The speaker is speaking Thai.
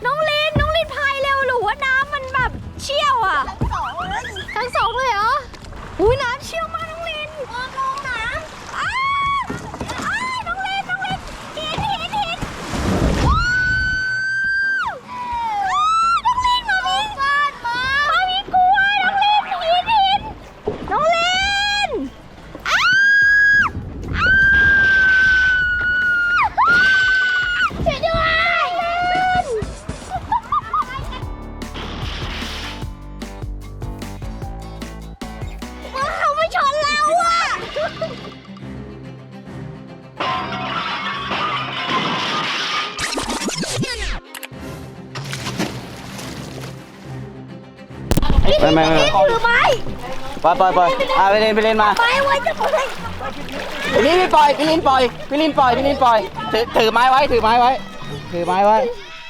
น้องลินพายเร็วหรือว่าน้ำมันแบบเชี่ยวอ่ะทั้งสองเลยเหรออุ้ยน้ำเชี่ยวมากน้องลินลงน้ำน้องลินเห็นน้องลินมามีกลัวน้องลินเห็นน้องลินช่วยด้วยเขาไม่ชนเราอ่ะไม่ถือไม้ ปล่อยไปเล่นมา ไม้ไว้จะปล่อย พี่ลินปล่อยถือไม้ไว้